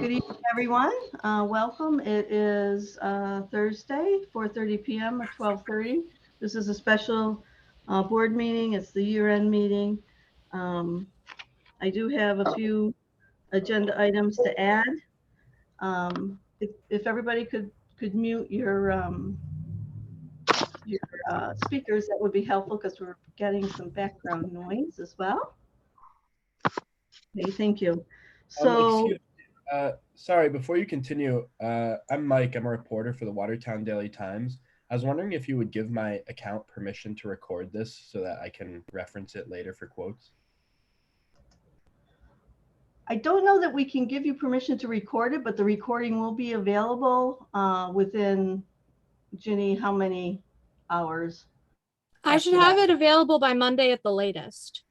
Good evening, everyone. Welcome. It is Thursday, 4:30 p.m. or 12:30. This is a special board meeting. It's the year-end meeting. I do have a few agenda items to add. If everybody could mute your speakers, that would be helpful because we're getting some background noise as well. Okay, thank you. So. Sorry, before you continue, I'm Mike. I'm a reporter for the Watertown Daily Times. I was wondering if you would give my account permission to record this so that I can reference it later for quotes. I don't know that we can give you permission to record it, but the recording will be available within, Ginny, how many hours? I should have it available by Monday at the latest.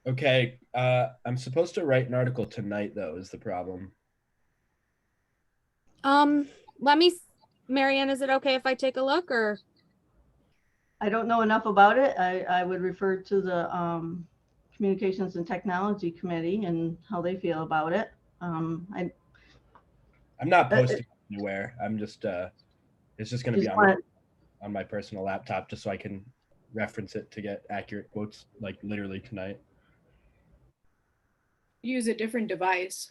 Okay, I'm supposed to write an article tonight, though, is the problem. Marianne, is it okay if I take a look, or? I don't know enough about it. I would refer to the Communications and Technology Committee and how they feel about it. I'm not posting anywhere. I'm just, it's just going to be on my personal laptop just so I can reference it to get accurate quotes, like literally tonight. Use a different device.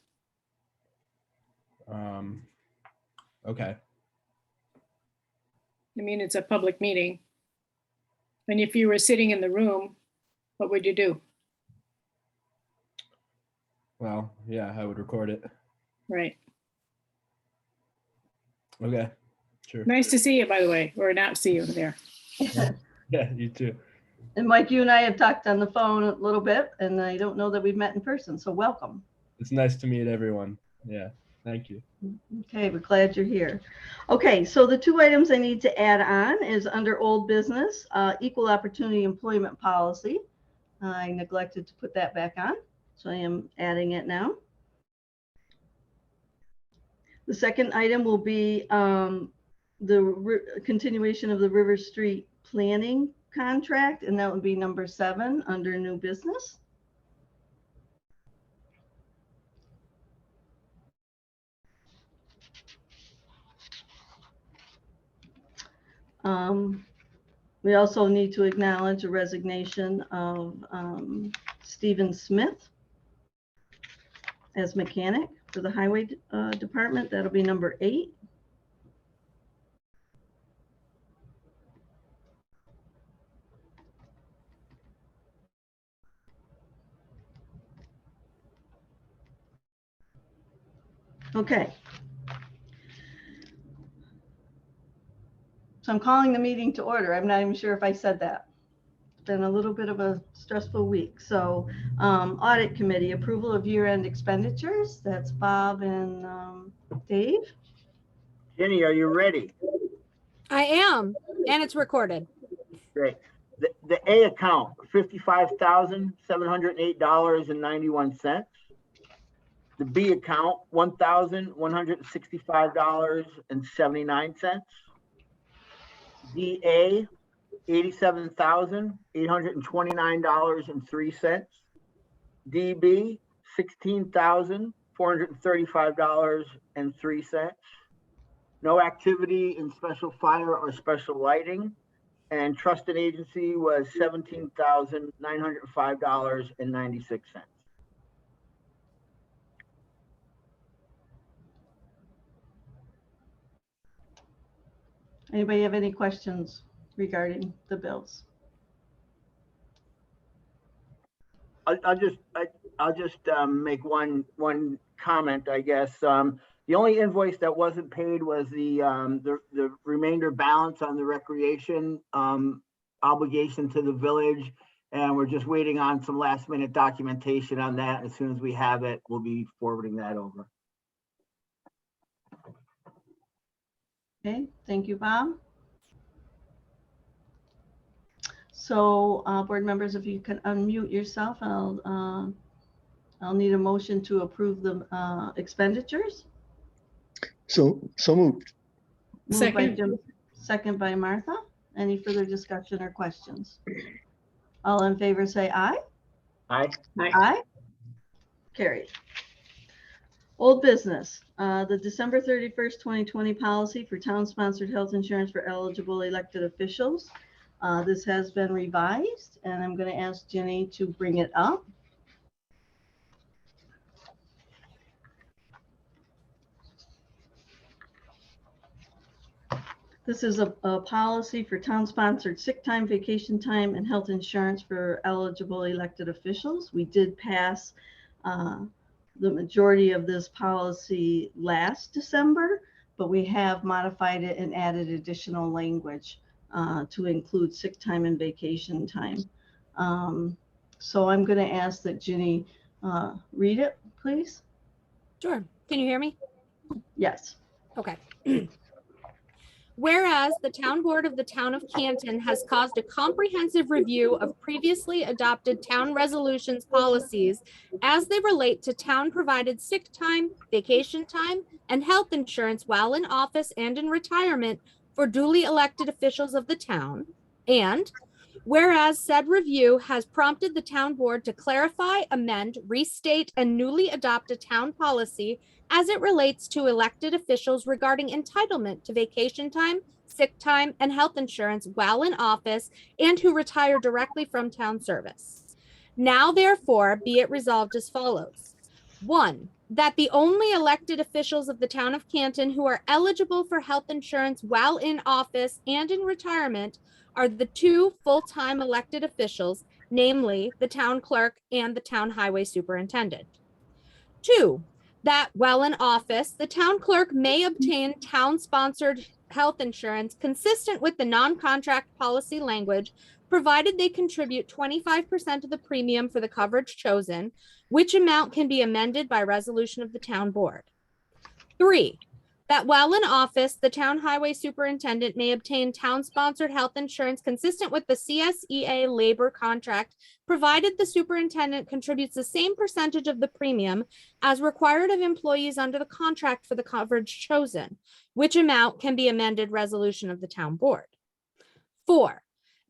Okay. I mean, it's a public meeting. And if you were sitting in the room, what would you do? Well, yeah, I would record it. Right. Okay, sure. Nice to see you, by the way, or not see you there. Yeah, you too. And Mike, you and I have talked on the phone a little bit, and I don't know that we've met in person, so welcome. It's nice to meet everyone. Yeah, thank you. Okay, we're glad you're here. Okay, so the two items I need to add on is under old business, equal opportunity employment policy. I neglected to put that back on, so I am adding it now. The second item will be the continuation of the River Street planning contract, and that would be number 7 under new business. We also need to acknowledge a resignation of Stephen Smith as mechanic for the highway department. That'll be number 8. Okay. So I'm calling the meeting to order. I'm not even sure if I said that. It's been a little bit of a stressful week. So audit committee, approval of year-end expenditures. That's Bob and Dave. Jenny, are you ready? I am, and it's recorded. Great. The A account, $55,708.91. The B account, $1,165.79. DA, $87,829.03. DB, $16,435.03. No activity in special fire or special lighting. And trust and agency was $17,905.96. Anybody have any questions regarding the bills? I'll just make one comment, I guess. The only invoice that wasn't paid was the remainder balance on the recreation obligation to the village, and we're just waiting on some last minute documentation on that. As soon as we have it, we'll be forwarding that over. Okay, thank you, Bob. So board members, if you can unmute yourself, I'll need a motion to approve the expenditures. So moved. Moved by Jim, second by Martha. Any further discussion or questions? All in favor say aye. Aye. Aye. Carried. Old business, the December 31st, 2020 policy for town-sponsored health insurance for eligible elected officials. This has been revised, and I'm going to ask Jenny to bring it up. This is a policy for town-sponsored sick time, vacation time, and health insurance for eligible elected officials. We did pass the majority of this policy last December, but we have modified it and added additional language to include sick time and vacation time. So I'm going to ask that Ginny read it, please. Sure. Can you hear me? Yes. Okay. Whereas the town board of the town of Canton has caused a comprehensive review of previously adopted town resolutions policies as they relate to town provided sick time, vacation time, and health insurance while in office and in retirement for duly elected officials of the town. And whereas said review has prompted the town board to clarify, amend, restate, and newly adopt a town policy as it relates to elected officials regarding entitlement to vacation time, sick time, and health insurance while in office and who retire directly from town service. Now, therefore, be it resolved as follows. 1, that the only elected officials of the town of Canton who are eligible for health insurance while in office and in retirement are the 2 full-time elected officials, namely the town clerk and the town highway superintendent. 2, that while in office, the town clerk may obtain town-sponsored health insurance consistent with the non-contract policy language, provided they contribute 25% of the premium for the coverage chosen, which amount can be amended by resolution of the town board. 3, that while in office, the town highway superintendent may obtain town-sponsored health insurance consistent with the CSEA labor contract, provided the superintendent contributes the same percentage of the premium as required of employees under the contract for the coverage chosen, which amount can be amended resolution of the town board. 4,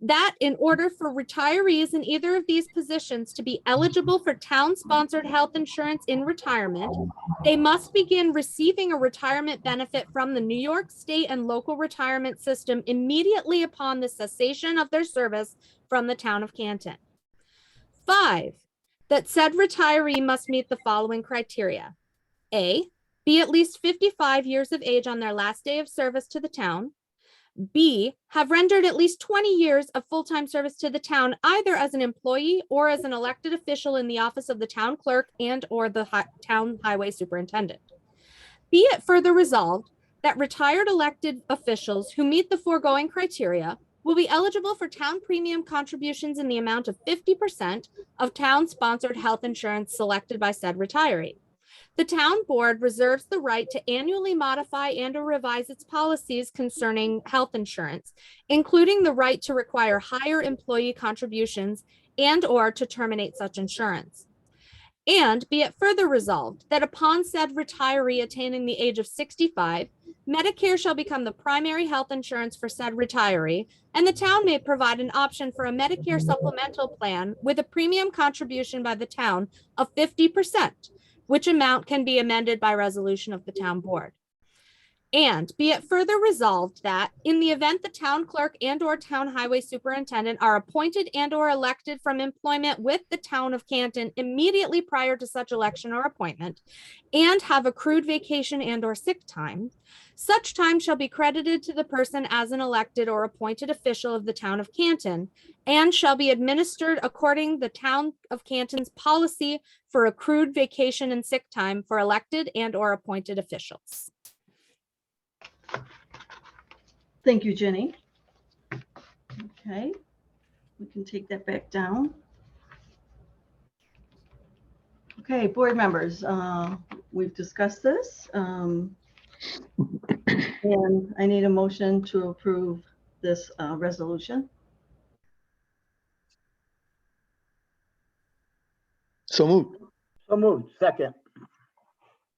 that in order for retirees in either of these positions to be eligible for town-sponsored health insurance in retirement, they must begin receiving a retirement benefit from the New York State and local retirement system immediately upon the cessation of their service from the town of Canton. 5, that said retiree must meet the following criteria. A, be at least 55 years of age on their last day of service to the town. B, have rendered at least 20 years of full-time service to the town, either as an employee or as an elected official in the office of the town clerk and or the town highway superintendent. Be it further resolved that retired elected officials who meet the foregoing criteria will be eligible for town premium contributions in the amount of 50% of town-sponsored health insurance selected by said retiree. The town board reserves the right to annually modify and or revise its policies concerning health insurance, including the right to require higher employee contributions and or to terminate such insurance. And be it further resolved that upon said retiree attaining the age of 65, Medicare shall become the primary health insurance for said retiree, and the town may provide an option for a Medicare supplemental plan with a premium contribution by the town of 50%, which amount can be amended by resolution of the town board. And be it further resolved that in the event the town clerk and or town highway superintendent are appointed and or elected from employment with the town of Canton immediately prior to such election or appointment and have accrued vacation and or sick time, such time shall be credited to the person as an elected or appointed official of the town of Canton and shall be administered according the town of Canton's policy for accrued vacation and sick time for elected and or appointed officials. Thank you, Jenny. Okay, we can take that back down. Okay, board members, we've discussed this. And I need a motion to approve this resolution. So moved. So moved. Second.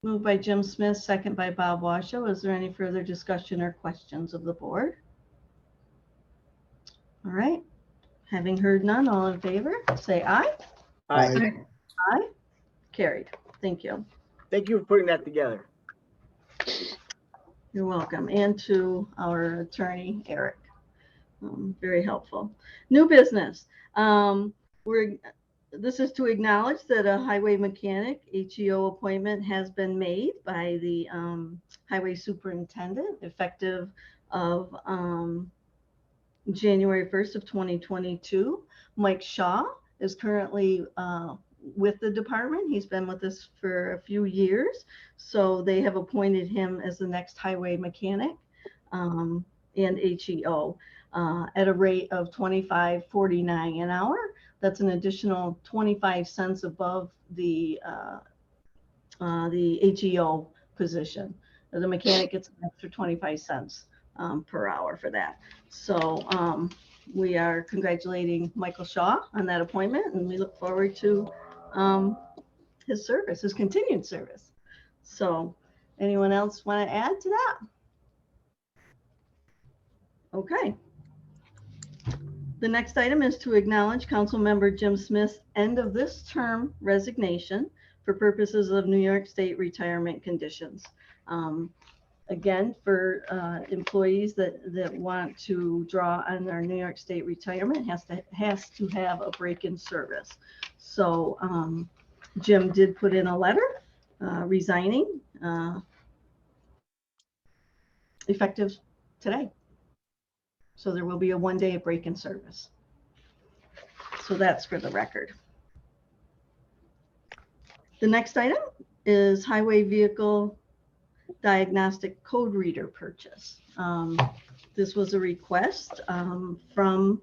Moved by Jim Smith, second by Bob Washoe. Is there any further discussion or questions of the board? All right, having heard none, all in favor, say aye. Aye. Aye. Aye. Carried. Thank you. Thank you for putting that together. You're welcome. And to our attorney, Eric. Very helpful. New business. This is to acknowledge that a highway mechanic HEO appointment has been made by the highway superintendent effective of January 1st of 2022. Mike Shaw is currently with the department. He's been with us for a few years. So they have appointed him as the next highway mechanic and HEO at a rate of $25.49 an hour. That's an additional 25 cents above the HEO position. The mechanic gets an extra 25 cents per hour for that. So we are congratulating Michael Shaw on that appointment, and we look forward to his service, his continued service. So anyone else want to add to that? Okay. The next item is to acknowledge Councilmember Jim Smith's end of this term resignation for purposes of New York State retirement conditions. Again, for employees that want to draw on their New York State retirement has to have a break in service. So Jim did put in a letter resigning effective today. So there will be a 1-day break in service. So that's for the record. The next item is highway vehicle diagnostic code reader purchase. This was a request from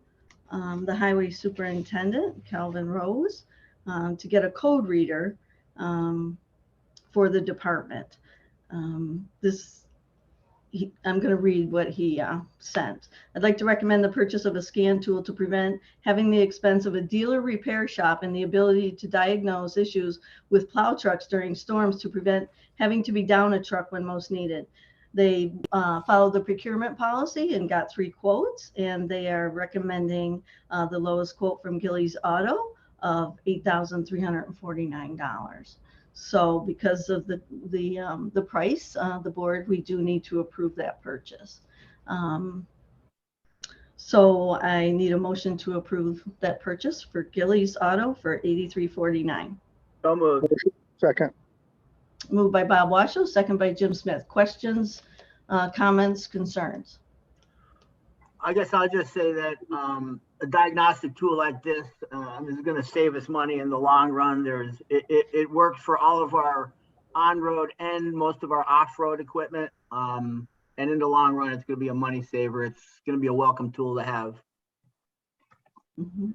the highway superintendent, Calvin Rose, to get a code reader for the department. I'm going to read what he sent. I'd like to recommend the purchase of a scan tool to prevent having the expense of a dealer repair shop and the ability to diagnose issues with plow trucks during storms to prevent having to be down a truck when most needed. They followed the procurement policy and got 3 quotes, and they are recommending the lowest quote from Gilley's Auto of $8,349. So because of the price, the board, we do need to approve that purchase. So I need a motion to approve that purchase for Gilley's Auto for $83.49. So moved. Second. Moved by Bob Washoe, second by Jim Smith. Questions, comments, concerns? I guess I'll just say that a diagnostic tool like this is going to save us money in the long run. It works for all of our on-road and most of our off-road equipment. And in the long run, it's going to be a money saver. It's going to be a welcome tool to have. Mm-hmm.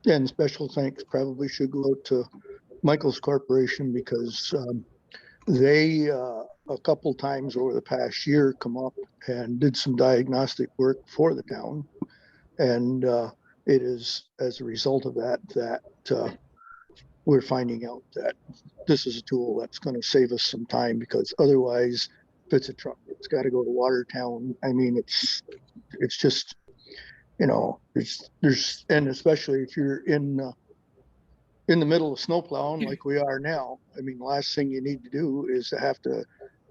And special thanks probably should go to Michael's Corporation because they a couple times over the past year come up and did some diagnostic work for the town. And it is as a result of that we're finding out that this is a tool that's going to save us some time, because otherwise if it's a truck, it's got to go to Watertown. I mean, it's just, there's and especially if you're in the middle of snow plowing like we are now. I mean, the last thing you need to do is to have to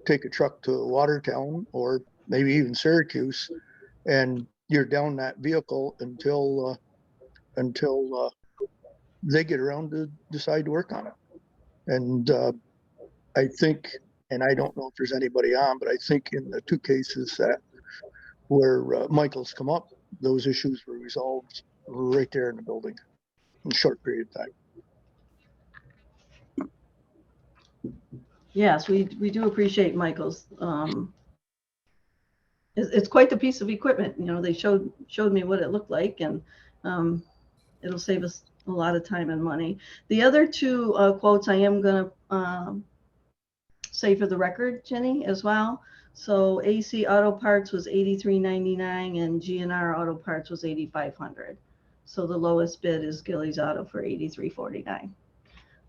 take a truck to Watertown or maybe even Syracuse, and you're down that vehicle until they get around to decide to work on it. And I think, and I don't know if there's anybody on, but I think in the 2 cases that where Michael's come up, those issues were resolved right there in the building in a short period of time. Yes, we do appreciate Michael's. It's quite the piece of equipment. They showed me what it looked like, and it'll save us a lot of time and money. The other 2 quotes I am going to say for the record, Jenny, as well. So AC Auto Parts was $83.99 and GNR Auto Parts was $8,500. So the lowest bid is Gilley's Auto for $83.49.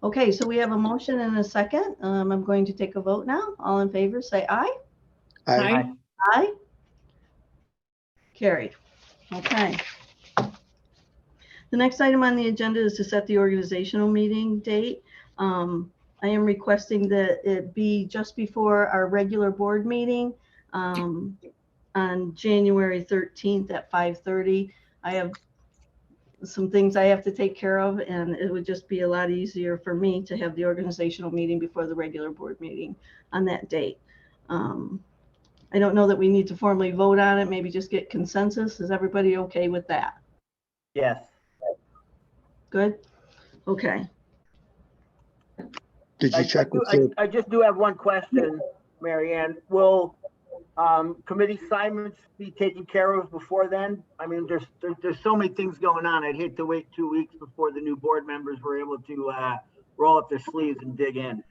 Okay, so we have a motion and a second. I'm going to take a vote now. All in favor, say aye. Aye. Aye. Carried. Okay. The next item on the agenda is to set the organizational meeting date. I am requesting that it be just before our regular board meeting on January 13th at 5:30. I have some things I have to take care of, and it would just be a lot easier for me to have the organizational meeting before the regular board meeting on that date. I don't know that we need to formally vote on it, maybe just get consensus. Is everybody okay with that? Yes. Good? Okay. Did you check with I just do have one question, Mary Ann. Will committee assignments be taken care of before then? I mean, there's so many things going on. I'd hate to wait 2 weeks before the new board members were able to roll up their sleeves and dig in.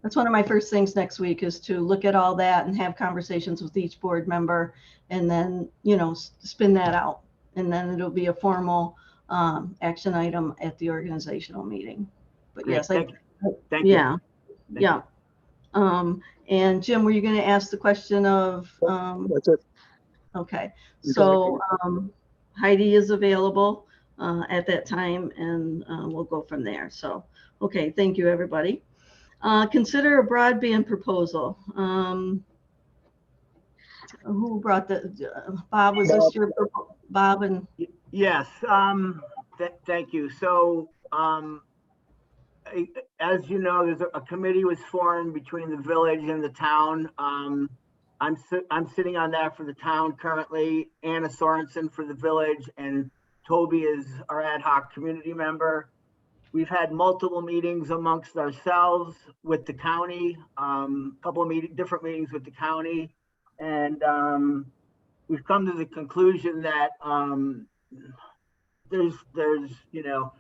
That's one of my first things next week, is to look at all that and have conversations with each board member, and then, you know, spin that out. And then it'll be a formal action item at the organizational meeting. But Great. yes, Thank you. yeah, Thank yeah. And Jim, were you going to ask the question of, That's it. okay, so Heidi is available at that time, and we'll go from there. So, okay, thank you, everybody. Consider a broadband proposal. Who brought the, Bob, was this your, Bob? And Yes, thank you. So, as you know, there's a committee was formed between the village and the town. I'm sitting on that for the town currently. Anna Sorensen for the village, and Toby is our ad hoc community member. We've had multiple meetings amongst ourselves with the county, couple of different meetings with the county, and we've come to the conclusion that there's you know,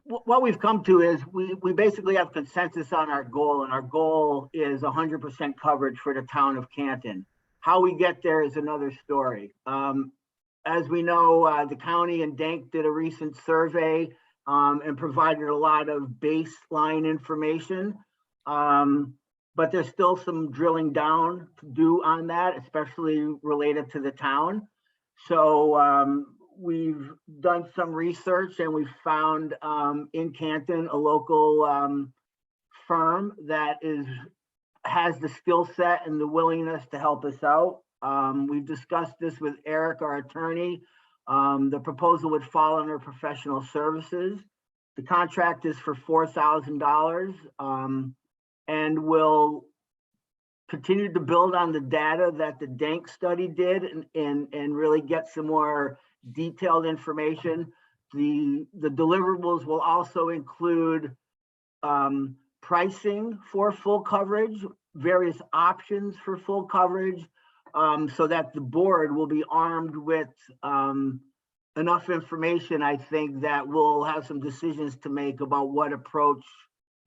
what we've come to is we basically have consensus on our goal, and our goal is 100% coverage for the town of Canton. How we get there is another story. As we know, the county and DANK did a recent survey and provided a lot of baseline information. But there's still some drilling down to do on that, especially related to the town. So we've done some research, and we've found in Canton a local firm that has the skill set and the willingness to help us out. We've discussed this with Eric, our attorney. The proposal would fall under professional services. The contract is for $4,000 and will continue to build on the data that the DANK study did and really get some more detailed information. The deliverables will also include pricing for full coverage, various options for full coverage, so that the board will be armed with enough information, I think, that we'll have some decisions to make about what approach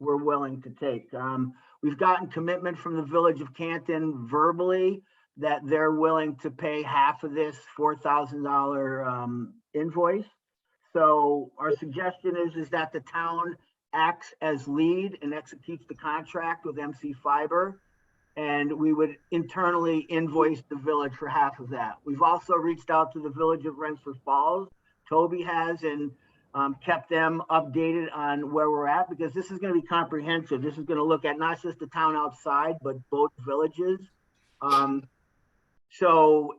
we're willing to take. We've gotten commitment from the village of Canton verbally that they're willing to pay half of this $4,000 invoice. So our suggestion is that the town acts as lead and executes the contract with MC Fiber, and we would internally invoice the village for half of that. We've also reached out to the village of Rensselaer Falls. Toby has, and kept them updated on where we're at, because this is going to be comprehensive. This is going to look at not just the town outside, but both villages. So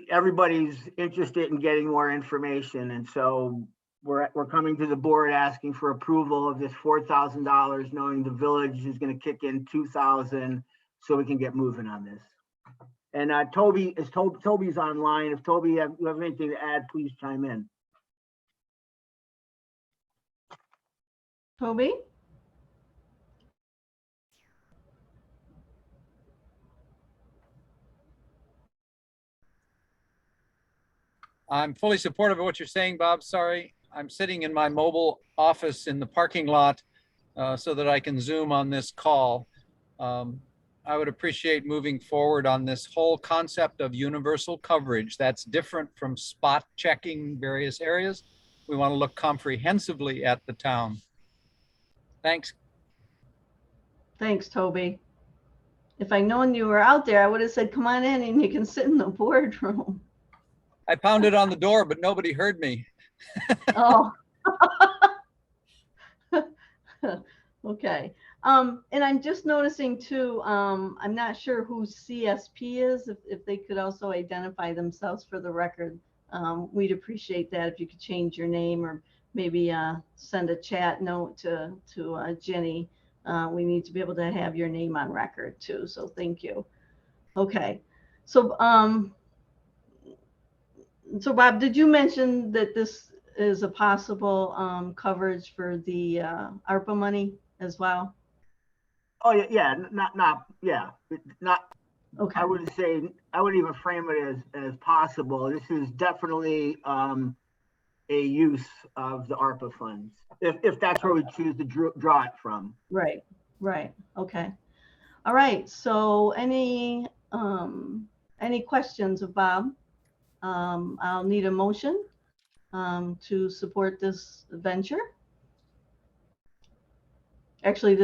everybody's interested in getting more information, and so we're coming to the board asking for approval of this $4,000, knowing the village is going to kick in $2,000, so we can get moving on this. And Toby's online. If Toby, you have anything to add, please chime in. Toby? I'm fully supportive of what you're saying, Bob. Sorry, I'm sitting in my mobile office in the parking lot so that I can Zoom on this call. I would appreciate moving forward on this whole concept of universal coverage. That's different from spot checking various areas. We want to look comprehensively at the town. Thanks. Thanks, Toby. If I'd known you were out there, I would have said, come on in and you can sit in the boardroom. I pounded on the door, but nobody heard me. Oh. Okay. And I'm just noticing too, I'm not sure who CSP is, if they could also identify themselves for the record. We'd appreciate that if you could change your name or maybe send a chat note to Jenny. We need to be able to have your name on record too, so thank you. Okay. So, so Bob, did you mention that this is a possible coverage for the ARPA money as well? Oh, yeah, yeah, not, Okay. I would say, I wouldn't even frame it as possible. This is definitely a use of the ARPA funds, if that's where we choose to draw it from. Right, right. Okay. All right. So any questions of Bob? I'll need a motion to support this venture. Actually,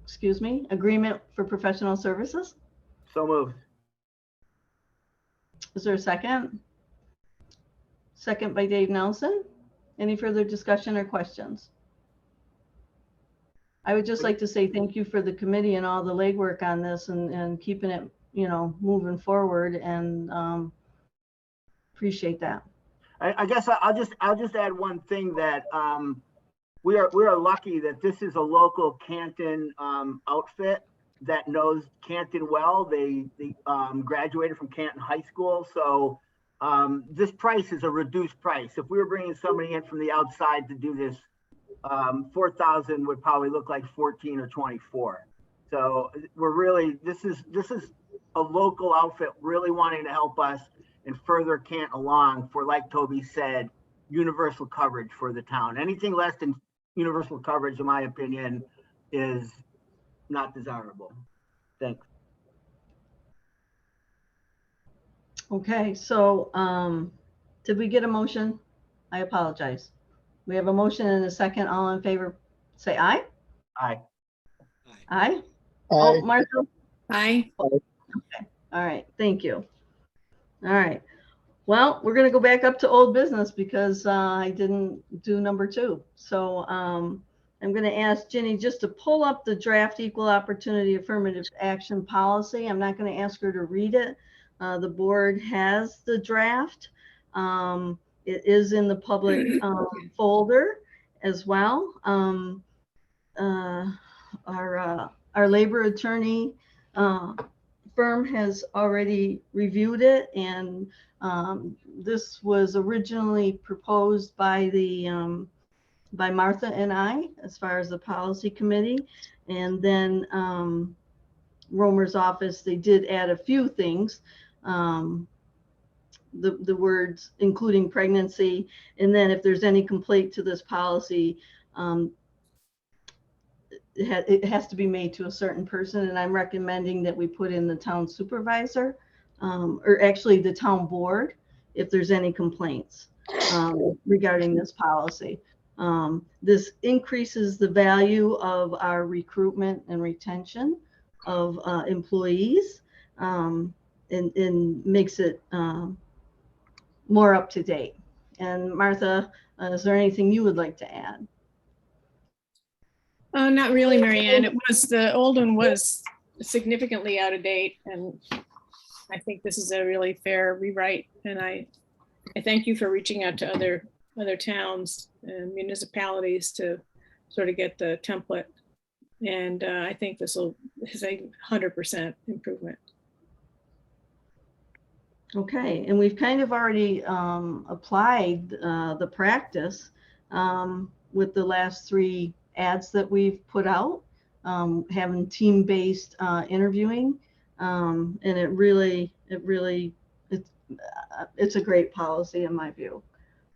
excuse me, agreement for professional services. So moved. Is there a second? Second by Dave Nelson. Any further discussion or questions? I would just like to say thank you for the committee and all the legwork on this and keeping it, moving forward, and appreciate that. I guess I'll just add one thing, that we are lucky that this is a local Canton outfit that knows Canton well. They graduated from Canton High School, so this price is a reduced price. If we were bringing somebody in from the outside to do this, 4,000 would probably look like 14 or 24. So we're really, this is a local outfit really wanting to help us and further Canton along for, like Toby said, universal coverage for the town. Anything less than universal coverage, in my opinion, is not desirable. Thanks. Okay, so did we get a motion? I apologize. We have a motion and a second. All in favor, say aye. Aye. Aye. Aye. Oh, Martha. Aye. Okay. All right. Thank you. All right. Well, we're going to go back up to old business because I didn't do number 2. So I'm going to ask Ginny just to pull up the draft equal opportunity affirmative action policy. I'm not going to ask her to read it. The board has the draft. It is in the public folder as well. Our labor attorney firm has already reviewed it, and this was originally proposed by by Martha and I as far as the policy committee, and then Romer's office, they did add a few things. The words including pregnancy, and then if there's any complaint to this policy, it has to be made to a certain person, and I'm recommending that we put in the town supervisor, or actually the town board, if there's any complaints regarding this policy. This increases the value of our recruitment and retention of employees, and makes it more up to date. And Martha, is there anything you would like to add? Not really, Marianne. The old one was significantly out of date, and I think this is a really fair rewrite. And I thank you for reaching out to other towns and municipalities to sort of get the template. And I think this is a 100% improvement. Okay, and we've kind of already applied the practice with the last 3 ads that we've put out, having team-based interviewing, and it's a great policy in my view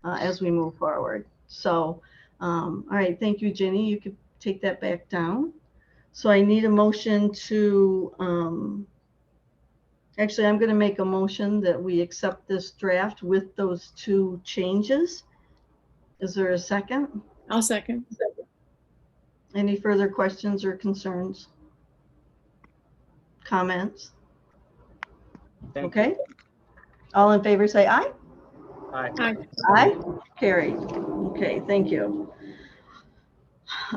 as we move forward. So, all right, thank you, Jenny. You could take that back down. So I need a motion to, actually, I'm going to make a motion that we accept this draft with those 2 changes. Is there a second? I'll second. Any further questions or concerns? Comments? Okay. All in favor say aye. Aye. Aye. Aye. Carried. Okay, thank you.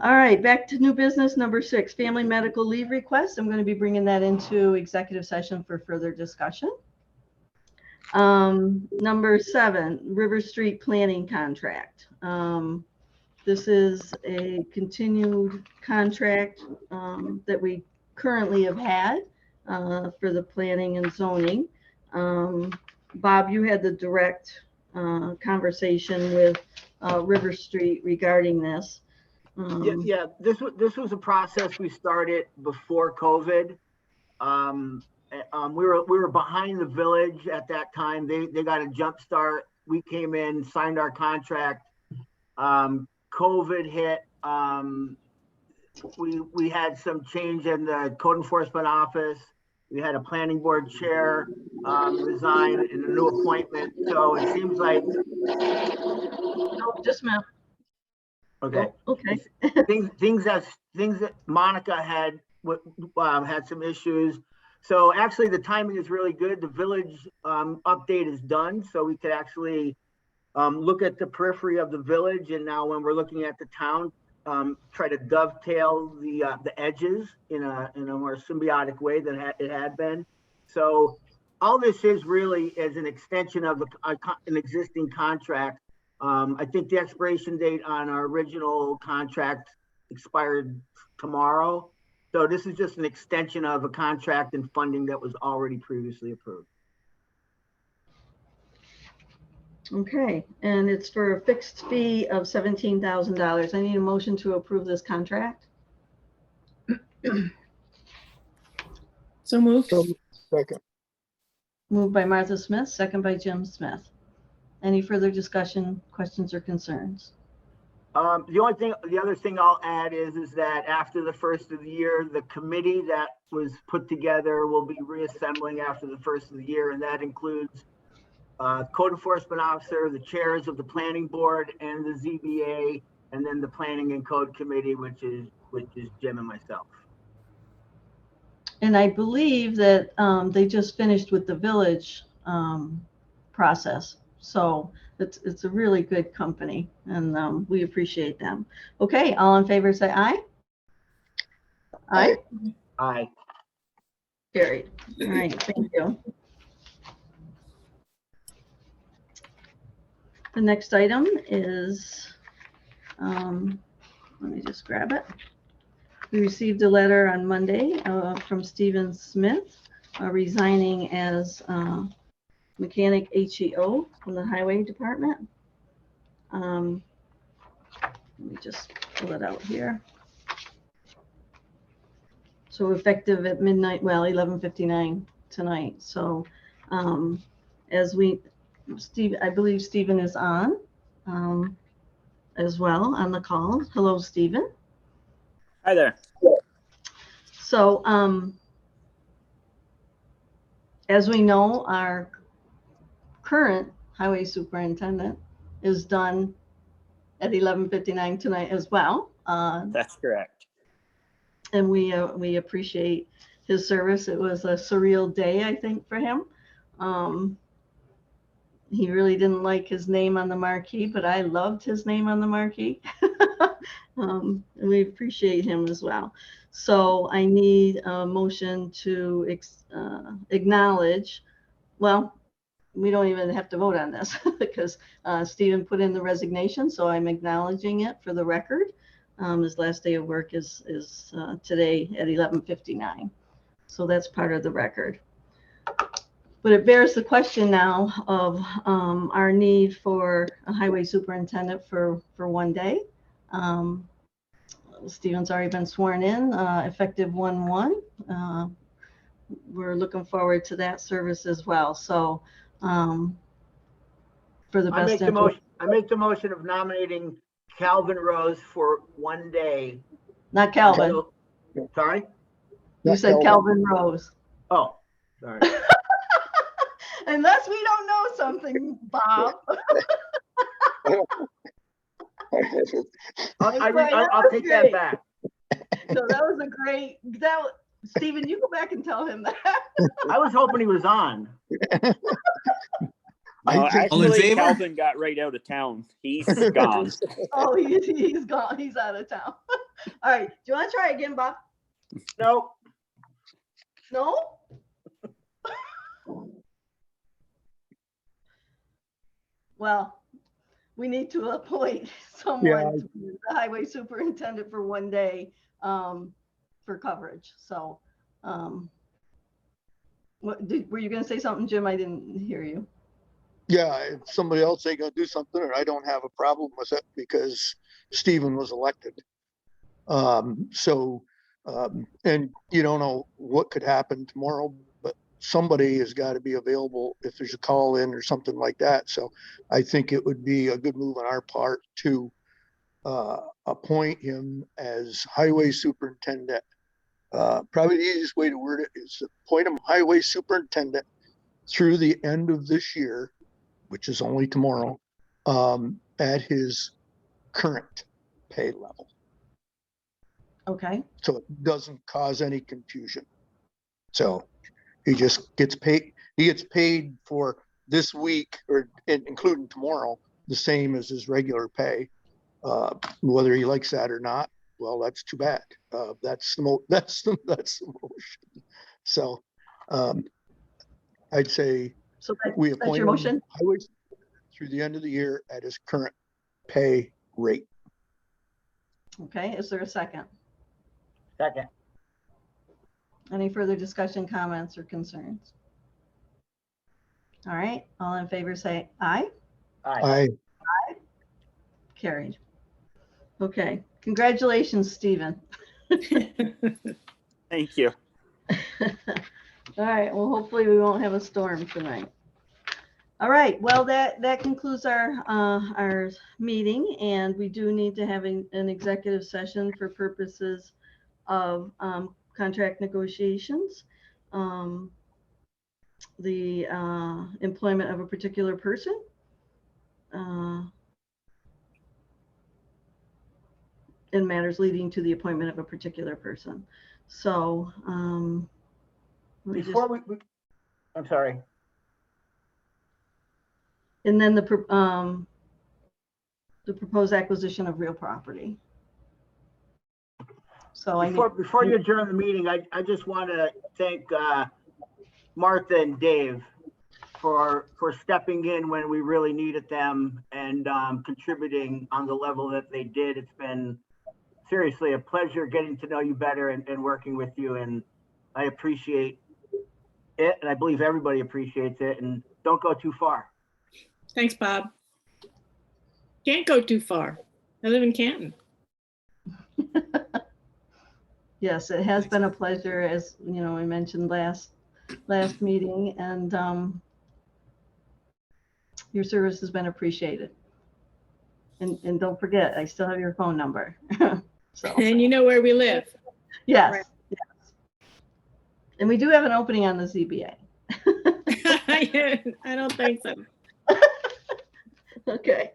All right, back to new business number 6, family medical leave request. I'm going to be bringing that into executive session for further discussion. Number 7, River Street planning contract. This is a continued contract that we currently have had for the planning and zoning. Bob, you had the direct conversation with River Street regarding this. Yeah, this was a process we started before COVID. We were behind the village at that time. They got a jump start. We came in, signed our contract. COVID hit. We had some change in the code enforcement office. We had a planning board chair resign and a new appointment. So it seems like Just a minute. okay. Okay. things that Monica had had some issues. So actually the timing is really good. The village update is done. So we could actually look at the periphery of the village. And now when we're looking at the town, try to dovetail the edges in a more symbiotic way than it had been. So all this is really is an extension of an existing contract. I think the expiration date on our original contract expired tomorrow. So this is just an extension of a contract and funding that was already previously approved. Okay, and it's for a fixed fee of $17,000. I need a motion to approve this contract. So moved. So, second. Moved by Martha Smith, second by Jim Smith. Any further discussion, questions, or concerns? The other thing I'll add is that after the first of the year, the committee that was put together will be reassembling after the first of the year, and that includes code enforcement officer, the chairs of the planning board and the ZBA, and then the planning and code committee, which is Jim and myself. And I believe that they just finished with the village process. So it's a really good company, and we appreciate them. Okay, all in favor say aye. Aye. Aye. Carried. All right, thank you. The next item is, let me just grab it. We received a letter on Monday from Stephen Smith resigning as mechanic HEO from the highway department. Let me just pull it out here. So effective at midnight, well, 11:59 tonight. So I believe Stephen is on as well on the call. Hello, Stephen. Hi there. So as we know, our current highway superintendent is done at 11:59 tonight as well. That's correct. And we appreciate his service. It was a surreal day, I think, for him. He really didn't like his name on the marquee, but I loved his name on the marquee. And we appreciate him as well. So I need a motion to acknowledge, well, we don't even have to vote on this because Stephen put in the resignation, so I'm acknowledging it for the record. His last day of work is today at 11:59. So that's part of the record. But it bears the question now of our need for a highway superintendent for one day. Stephen's already been sworn in, effective 1/1. We're looking forward to that service as well. So for the best interest. I make the motion of nominating Calvin Rose for one day. Not Calvin. Sorry? You said Calvin Rose. Oh, sorry. Unless we don't know something, Bob. I'll take that back. So that was a great, Stephen, you go back and tell him that. I was hoping he was on. Actually, Calvin got right out of town. He's gone. Oh, he's gone. He's out of town. All right, do you want to try again, Bob? No, No? Well, we need to appoint someone to be the highway superintendent for one day for coverage. So, were you going to say something, Jim? I didn't hear you. Yeah, if somebody else ain't gonna do something, and I don't have a problem with it because Stephen was elected. And you don't know what could happen tomorrow, but somebody has got to be available if there's a call in or something like that. So I think it would be a good move on our part to appoint him as highway superintendent. Probably the easiest way to word it is appoint him highway superintendent through the end of this year, which is only tomorrow, at his current pay level. Okay. So it doesn't cause any confusion. So he just gets paid. He gets paid for this week, or including tomorrow, the same as his regular pay. Whether he likes that or not, well, that's too bad. That's the motion. So I'd say So we that's appoint your him motion? highway through the end of the year at his current pay rate. Okay, is there a second? second. Any further discussion, comments, or concerns? All right, all in favor say aye. Aye. Carried. Okay, congratulations, Stephen. Thank you. All right, well, hopefully we won't have a storm tonight. All right, well, that concludes our meeting, and we do need to have an executive session for purposes of contract negotiations, the employment of a particular person, in matters leading to the appointment of a particular person. So, Before I'm sorry. and then the proposed acquisition of real property. So Before you adjourn the meeting, I just want to thank Martha and Dave for stepping in when we really needed them and contributing on the level that they did. It's been seriously a pleasure getting to know you better and working with you, and I appreciate it, and I believe everybody appreciates it. And don't go too far. Thanks, Bob. Can't go too far. I live in Canton. yes, it has been a pleasure, as you know, we mentioned last meeting, and your service has been appreciated. And don't forget, I still have your phone number. So, And you know where we live. yes, Right. yes. And we do have an opening on the ZBA. I don't think so. Okay.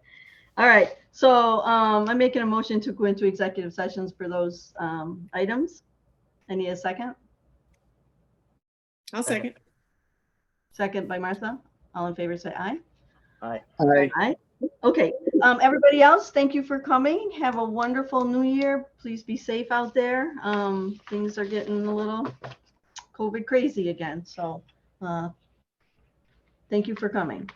All right. So I'm making a motion to go into executive sessions for those items. I need a second. I'll second. Second by Martha. All in favor say aye. Aye. Aye. Okay. Everybody else, thank you for coming. Have a wonderful new year. Please be safe out there. Things are getting a little COVID crazy again. So thank you for coming.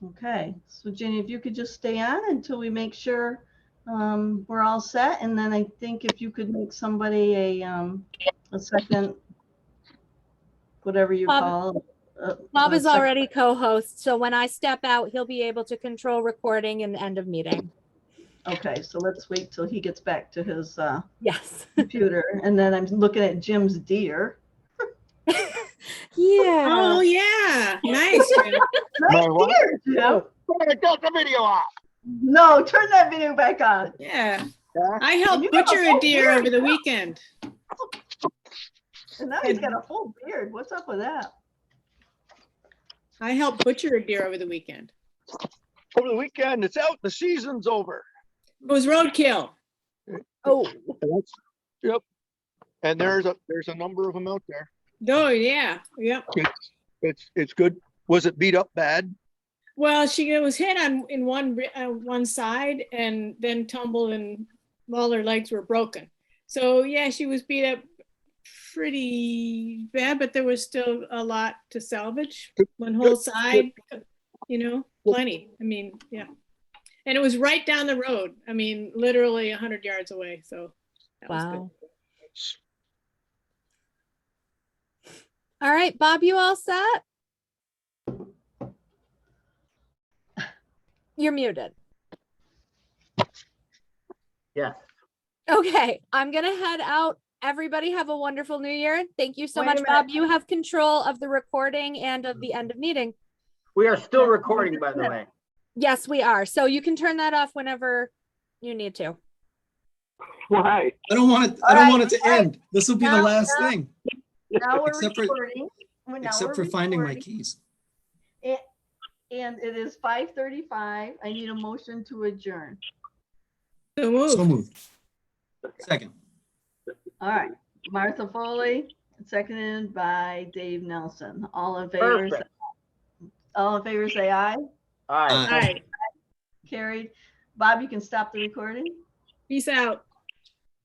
Okay. So Jenny, if you could just stay on until we make sure we're all set. And then I think if you could make somebody a second, whatever you call. Bob is already co-host, so when I step out, he'll be able to control recording and end of meeting. Okay, so let's wait till he gets back to his Yes. computer. And then I'm looking at Jim's deer. Yeah. Oh, yeah. Nice. Jim. Nice deer, Jim. Got the video off. No, turn that video back on. Yeah. Yeah. I helped You got butcher a a full deer beard over the now. weekend. And now he's got a full beard. What's up with that? I helped butcher a deer over the weekend. Over the weekend, it's out. The season's over. It was roadkill. Oh, Yep. And there's a number of them out there. Oh, yeah. Yep. It's good. Was it beat up bad? Well, she was hit in one side and then tumbled and all her legs were broken. So yeah, she was beat up pretty bad, but there was still a lot to salvage. One whole side, you know, plenty. I mean, yeah. And it was right down the road. I mean, literally 100 yards away. So that was good. Wow. All right, Bob, you all set? You're muted. Yes. Okay, I'm gonna head out. Everybody have a wonderful new year. Thank you so Wait a much, minute. Bob. You have control of the recording and of the end of meeting. We are still recording, by the way. Yes, we are. So you can turn that off whenever you need to. Why? I don't want it. I don't want it to end. This will be the Now- last thing, Now we're Except for- recording. Now except we're for finding my recording. keys. And it is 5:35. I need a motion to adjourn. So move. So moved. Second. All right, Martha Foley, seconded by Dave Nelson. All in favor? Perfect. All in favor, say aye. All right. All right. Carried. Bob, you can stop the recording. Peace out.